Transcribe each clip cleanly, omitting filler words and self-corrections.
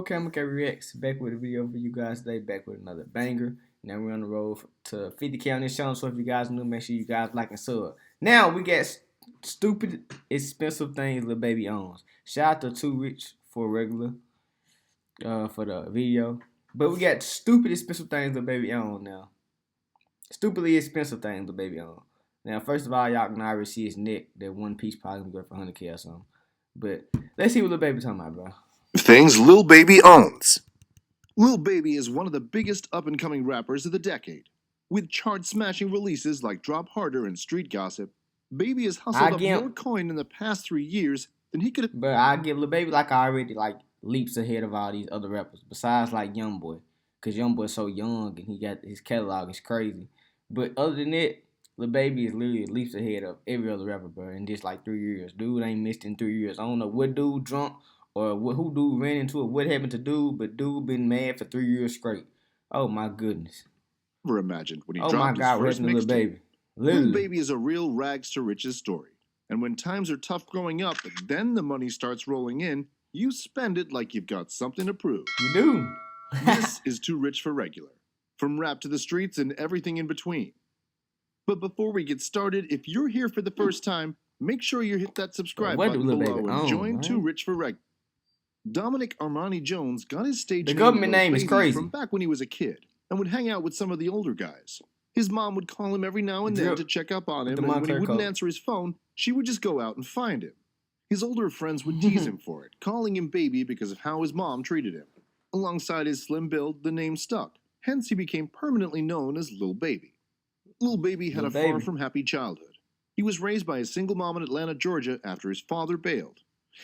Camakat Reacts back with a video for you guys today, back with another banger. Now we're on the road to 50K on this channel, so if you guys new, make sure you guys like and sub. Now we got stupid, expensive things Lil Baby owns. Shout out to Too Rich for regular, for the video. But we got stupid, expensive things Lil Baby owns now. Stupidly expensive things Lil Baby owns. Now, first of all, y'all can already see his neck. That one piece probably gonna go for 100K or something. But let's see what Lil Baby talking about, bro. Things Lil Baby owns. Lil Baby is one of the biggest up-and-coming rappers of the decade. With chart-smashing releases like Drop Harder and Street Gossip, Baby has hustled up more coin in the past 3 years than he could have. But I give Lil Baby already leaps ahead of all these other rappers, besides YoungBoy. Because YoungBoy's so young and he got his catalog is crazy. But other than that, Lil Baby is literally leaps ahead of every other rapper, bro, in just 3 years. Dude ain't missed in 3 years. I don't know what dude drunk or who dude ran into it, what happened to dude, but dude been mad for 3 years straight. Oh my goodness. Never imagined when he dropped his first mixtape. Lil Baby is a real rags to riches story. And when times are tough growing up, and then the money starts rolling in, you spend it like you've got something to prove. You do. This is Too Rich for Regular. From rap to the streets and everything in between. But before we get started, if you're here for the first time, make sure you hit that subscribe button below and join Too Rich for Regular. Dominic Armani Jones got his stage name is crazy from back when he was a kid and would hang out with some of the older guys. His mom would call him every now and then to check up on him, and when he wouldn't answer his phone, she would just go out and find him. His older friends would tease him for it, calling him baby because of how his mom treated him. Alongside his slim build, the name stuck. Hence, he became permanently known as Lil Baby. Lil Baby had a far from happy childhood. He was raised by a single mom in Atlanta, Georgia after his father bailed.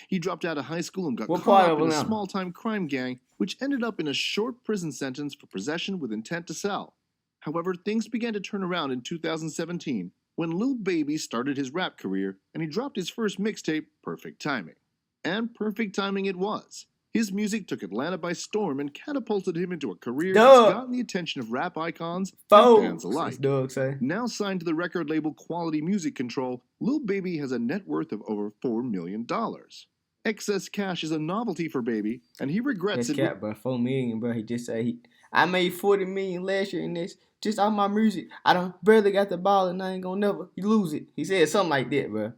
He dropped out of high school and got caught up in a small-time crime gang, which ended up in a short prison sentence for possession with intent to sell. However, things began to turn around in 2017 when Lil Baby started his rap career and he dropped his first mixtape, Perfect Timing. And perfect timing it was. His music took Atlanta by storm and catapulted him into a career that's gotten the attention of rap icons and fans alike. Now signed to the record label Quality Music Control, Lil Baby has a net worth of over $4 million. Excess cash is a novelty for Baby, and he regrets it. That's bro. $4 million, bro. He just said I made $40 million last year in this, just off my music. I don't barely got the ball, and I ain't gonna never lose it. He said something like that, bro.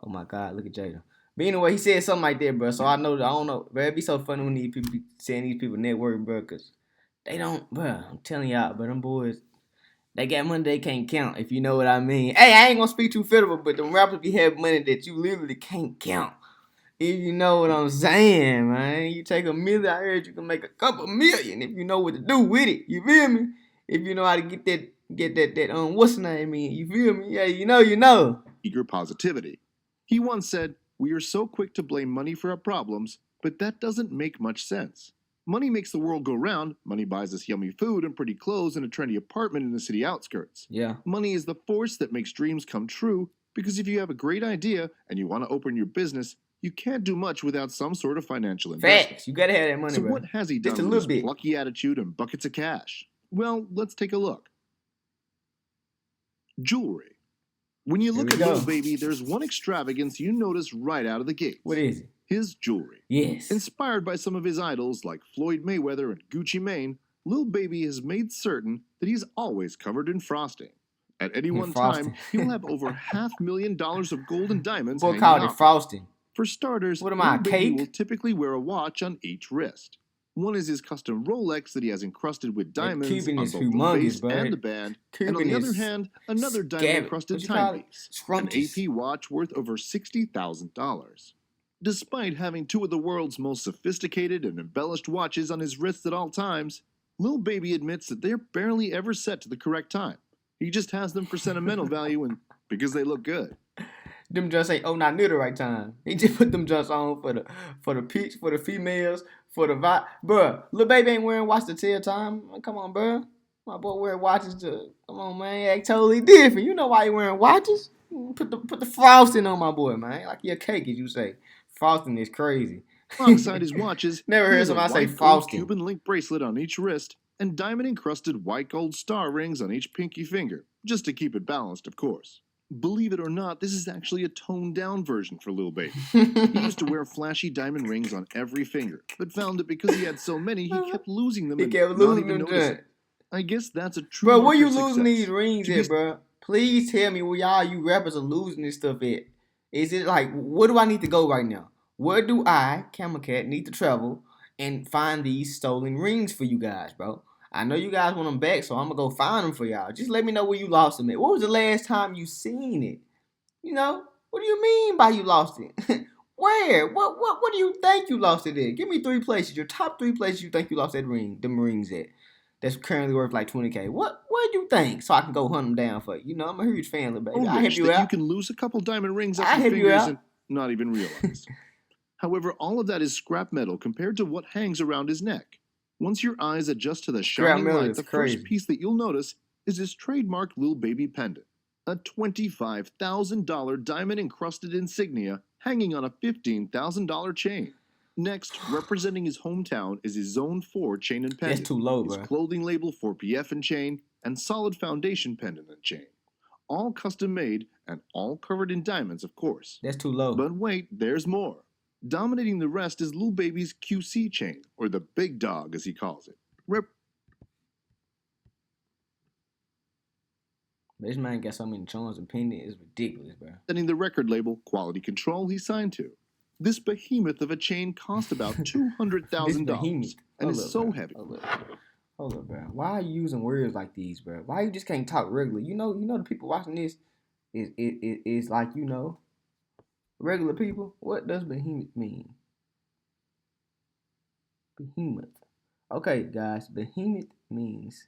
Oh my God, look at Jada. But anyway, he said something like that, bro. So I don't know, bro. It'd be so funny when these people be saying these people network, bro, because they don't, bro. I'm telling y'all, bro, them boys, they got money they can't count, if you know what I mean. Hey, I ain't gonna speak too federal, but them rappers be having money that you literally can't count. If you know what I'm saying, man. You take $1 million, I heard you can make a couple million if you know what to do with it. You feel me? If you know how to get that what's the name in, you feel me? Yeah, you know. Eager positivity. He once said, "We are so quick to blame money for our problems, but that doesn't make much sense. Money makes the world go round. Money buys us yummy food and pretty clothes and a trendy apartment in the city outskirts. Yeah. Money is the force that makes dreams come true, because if you have a great idea and you want to open your business, you can't do much without some sort of financial investment." Facts. You gotta have that money, so bro. What has he done with his lucky attitude and buckets of cash? Well, let's take a look. Jewelry. When you look at Lil Baby, there's one extravagance you notice right out of the gate. What is it? His jewelry. Yes. Inspired by some of his idols like Floyd Mayweather and Gucci Mane, Lil Baby has made certain that he's always covered in frosting. At any one time, he will have over $500,000 of gold and diamonds hanging called it frosting. For starters, Lil Baby will typically wear a watch on each wrist. One is his custom Rolex that he has encrusted with diamonds on both the base and the band, and on the other hand, another diamond-encrusted timepiece, an AP watch worth over $60,000. Despite having two of the world's most sophisticated and embellished watches on his wrists at all times, Lil Baby admits that they're barely ever set to the correct time. He just has them for sentimental value and because they look good. Them just ain't not near the right time. He just put them just on for the females, for the vibe. Bruh, Lil Baby ain't wearing watch to tell time. Come on, bruh. My boy wearing watches to, come on, man. He act totally different. You know why he wearing watches? Put the frosting on my boy, man. Like your cake, as you say. Frosting is crazy. Alongside his watches, never heard somebody say frosting. Cuban link bracelet on each wrist and diamond-encrusted white gold star rings on each pinky finger, just to keep it balanced, of course. Believe it or not, this is actually a toned-down version for Lil Baby. He used to wear flashy diamond rings on every finger, but found that because he had so many, he kept losing them He and kept not losing even them. noticing. I guess that's a true Bro, mark where you of losing success. these rings at, bro? Please tell me where y'all you rappers are losing this stuff at. Is it like, where do I need to go right now? Where do I, Camakat, need to travel and find these stolen rings for you guys, bro? I know you guys want them back, so I'm gonna go find them for y'all. Just let me know where you lost them at. What was the last time you seen it? You know, what do you mean by you lost it? Where? What do you think you lost it at? Give me 3 places. Your top 3 places you think you lost that ring, them rings at. That's currently worth like 20K. What do you think? So I can go hunt them down for you. You know, I'm a huge fan, little baby. I help you out. You can lose a couple diamond rings off your fingers and not even realize. However, all of that is scrap metal compared to what hangs around his neck. Once your eyes adjust to the shining light, the first piece that you'll notice is his trademark Lil Baby pendant, a $25,000 diamond-encrusted insignia hanging on a $15,000 chain. Next, representing his hometown is his Zone 4 chain and pendant. That's too low, bro. His clothing label 4PF and chain, and solid foundation pendant and chain. All custom made and all covered in diamonds, of course. That's too low. But wait, there's more. Dominating the rest is Lil Baby's QC chain, or the big dog as he calls it. This man got so many charms and pendants, it's ridiculous, bro. Representing the record label Quality Control he signed to. This behemoth of a chain cost about $200,000 and is so heavy. Hold up, bro. Why are you using words like these, bro? Why you just can't talk regular? You know the people watching this is like, you know, regular people. What does behemoth mean? Behemoth. Okay, guys, behemoth means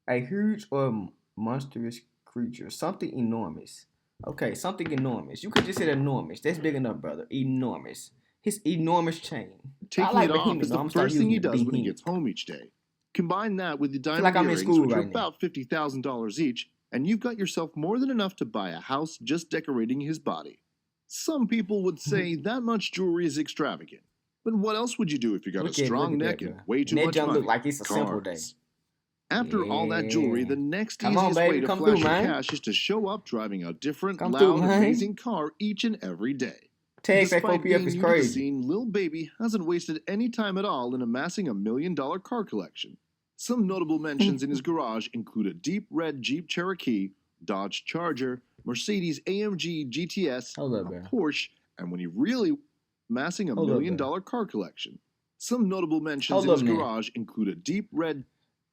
a huge or monstrous creature, something enormous. Okay, something enormous. You could just say enormous. That's big enough, brother. Enormous. His enormous chain. Taking it off is the first thing he does when he gets home each day. Combine that with the diamond earrings, which are about $50,000 each, and you've got yourself more than enough to buy a house just decorating his body. Some people would say that much jewelry is extravagant. But what else would you do if you got a strong neck and way too much money? Look like it's a simple day. After all that jewelry, the next easiest way to flash your cash is to show up driving a different, loud, amazing car each and every day. Despite being new to the scene, Lil Baby hasn't wasted any time at all in amassing a $1 million car collection. Some notable mentions in his garage include a deep red Jeep Cherokee, Dodge Charger, Mercedes AMG GTS, a Porsche, and when he really amassing a $1 million car collection. Some notable mentions in his garage include a deep red.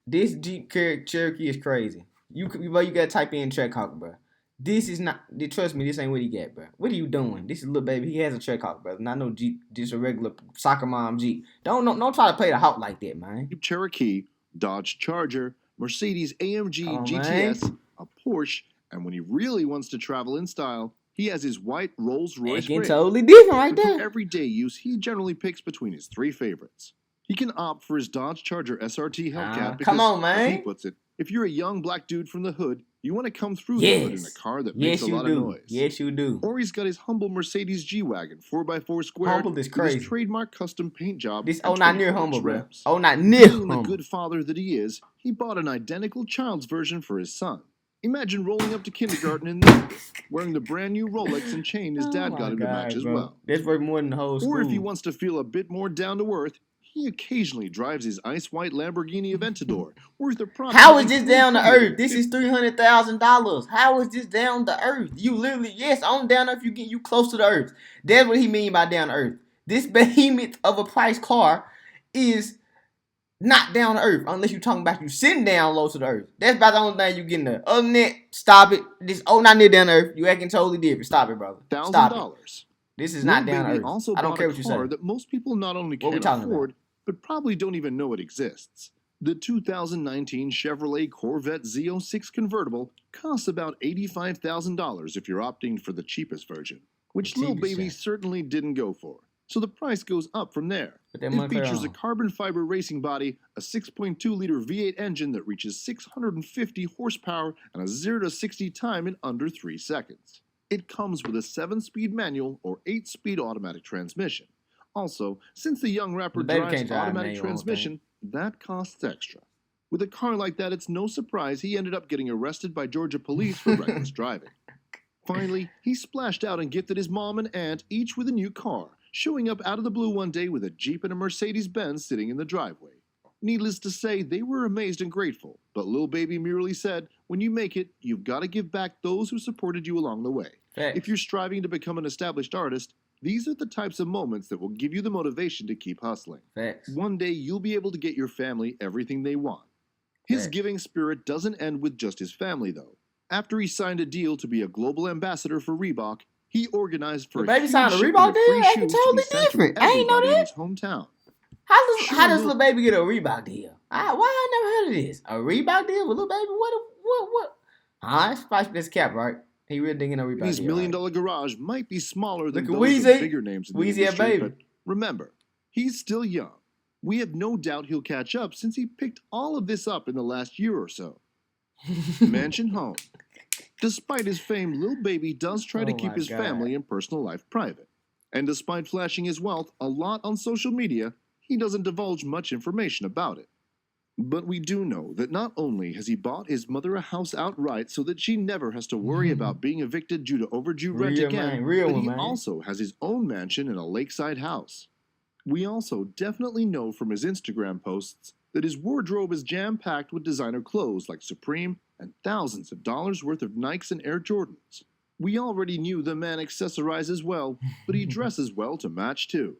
This Jeep Cherokee is crazy. You gotta type in Trackhawk, bro. This is not. Trust me, this ain't what he got, bro. What are you doing? This is Lil Baby. He has a Trackhawk, bro. Not no Jeep. Just a regular soccer mom Jeep. Don't try to play the hawk like that, man. Jeep Cherokee, Dodge Charger, Mercedes AMG GTS, a Porsche, and when he really wants to travel in style, he has his white Rolls-Royce Rig. Totally different right there. For everyday use, he generally picks between his 3 favorites. He can opt for his Dodge Charger SRT Hellcat because, as he puts it, if you're a young black dude from the hood, you want to come through the hood in a car that makes a lot of noise. Yes, you do. Or he's got his humble Mercedes G-Wagon 4x4 squared with his trademark custom paint job. This not near humble, bro. Not near humble. Being the good father that he is, he bought an identical child's version for his son. Imagine rolling up to kindergarten in that, wearing the brand new Rolex and chain his dad got him to match as well. That's worth more than the whole school. Or if he wants to feel a bit more down to earth, he occasionally drives his ice-white Lamborghini Aventador, worth approximately. How is this down to earth? This is $300,000. How is this down to earth? You literally, yes, on down to earth. You get you close to the earth. That's what he mean by down to earth. This behemoth of a price car is not down to earth unless you talking about you sitting down low to the earth. That's about the only thing you getting there. Other than that, stop it. This not near down to earth. You acting totally different. Stop it, brother. Stop it. This is not down to earth. Also I don't care what you say. That most people not only can't afford, but probably don't even know it exists. The 2019 Chevrolet Corvette Z06 convertible costs about $85,000 if you're opting for the cheapest version, which Lil Baby certainly didn't go for. So the price goes up from there. It features a carbon fiber racing body, a 6.2-liter V8 engine that reaches 650 horsepower, and a 0 to 60 time in under 3 seconds. It comes with a 7-speed manual or 8-speed automatic transmission. Also, since the young rapper drives automatic transmission, that costs extra. With a car like that, it's no surprise he ended up getting arrested by Georgia police for reckless driving. Finally, he splashed out and gifted his mom and aunt each with a new car, showing up out of the blue one day with a Jeep and a Mercedes-Benz sitting in the driveway. Needless to say, they were amazed and grateful, but Lil Baby merely said, when you make it, you've got to give back those who supported you along the way. Facts. If you're striving to become an established artist, these are the types of moments that will give you the motivation to keep hustling. Facts. One day, you'll be able to get your family everything they want. His Facts. giving spirit doesn't end with just his family, though. After he signed a deal to be a global ambassador for Reebok, he organized for Baby signed a Reebok deal? That's totally different. I ain't know that. In his hometown. How does Lil Baby get a Reebok deal? Why I never heard of this? A Reebok deal with Lil Baby? What? That's probably this cap, right? He really didn't get a Reebok deal. His $1 million garage might be smaller than those Weezy. of bigger names in the Weezy industry, Baby. but remember, he's still young. We have no doubt he'll catch up since he picked all of this up in the last year or so. Mansion home. Despite his fame, Lil Baby does try to keep his family and personal life private. And despite flashing his wealth a lot on social media, he doesn't divulge much information about it. But we do know that not only has he bought his mother a house outright so that she never has to worry about being evicted due to overdue rent again, but he also has his own mansion in a lakeside house. We also definitely know from his Instagram posts that his wardrobe is jam-packed with designer clothes like Supreme and thousands of dollars worth of Nikes and Air Jordans. We already knew the man accessorizes well, but he dresses well to match too.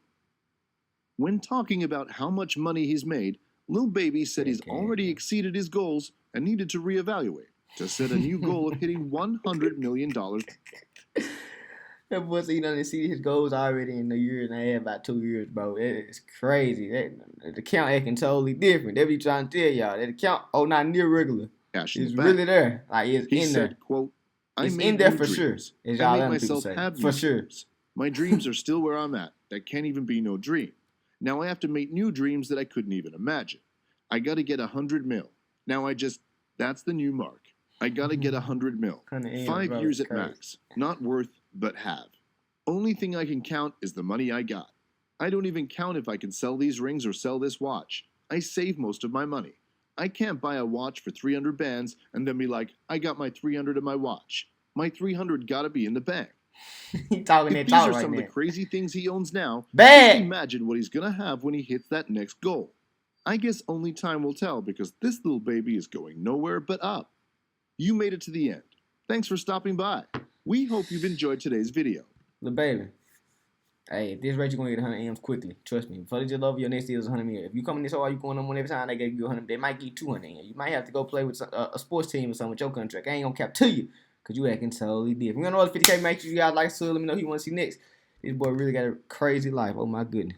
When talking about how much money he's made, Lil Baby said he's already exceeded his goals and needed to reevaluate to set a new goal of hitting $100 million. That boy said he done exceeded his goals already in a year and a half, about 2 years, bro. It's crazy. The count acting totally different. They be trying to tell y'all that the count, not near regular. It's really there. Like, it's in there. Quote, it's in there for sure. As y'all other people say. For sure. My dreams are still where I'm at. That can't even be no dream. Now I have to make new dreams that I couldn't even imagine. I got to get 100 mil. Now that's the new mark. I got to get 100 mil. 5 years at max. Not worth, but have. Only thing I can count is the money I got. I don't even count if I can sell these rings or sell this watch. I save most of my money. I can't buy a watch for 300 bands and then be like, I got my 300 in my watch. My 300 got to be in the bank. He talking if that talk these are right some now. of the crazy things he owns now, Bad. Just imagine what he's going to have when he hits that next goal. I guess only time will tell because this little baby is going nowhere but up. You made it to the end. Thanks for stopping by. We hope you've enjoyed today's video. Lil Baby. Hey, at this rate, you're going to get 100 M's quickly. Trust me. Before they just love your next deal is 100 million. If you come in this hard, you going on one every time, they get you 100. They might get 200 M's. You might have to go play with a sports team or something with your contract. I ain't going to cap to you because you acting totally different. We're going to know 50K. Make sure you guys like, so let me know who you want to see next. This boy really got a crazy life. Oh, my goodness.